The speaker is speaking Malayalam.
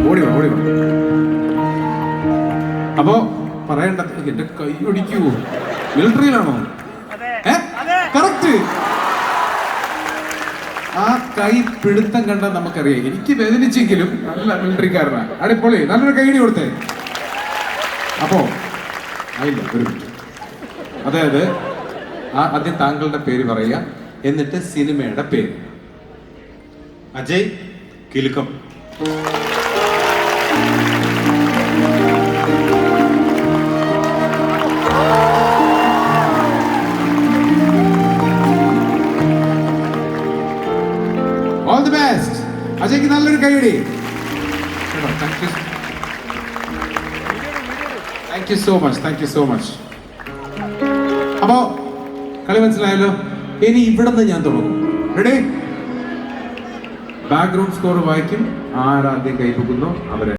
കൂടി. ഓടി വാ. അപ്പോ പറയണ്ട, എന്റെ കൈ ഒടിക്കൂ. മിലിറ്ററിയിലാണോ? കറക്റ്റ്. ആ കൈ പിടുത്തം കണ്ടാൽ നമുക്കറിയാം. എനിക്ക് വേദനിച്ചെങ്കിലും നല്ല മിലിറ്ററിക്കാരനാണ്. അടിപൊളി. നല്ലൊരു കൈയടി കൊടുത്തേ. അപ്പോ ആയില്ല, ഒരു മിനിറ്റ്. അതായത് ആദ്യം താങ്കളുടെ പേര് പറയുക, എന്നിട്ട് സിനിമയുടെ പേര്. Ajay Kilukkam. All the best. അജയ്ക്ക് നല്ലൊരു കൈയടി. Thank you so much. അപ്പോ കളി മനസ്സിലായല്ലോ. ഇനി ഇവിടെ നിന്ന് ഞാൻ തുടങ്ങും. റെഡി? ബാക്ക്ഗ്രൗണ്ട് സ്കോർ വായിക്കും. ആരാദ്യം കൈപ്പൊക്കുന്നു അവരെ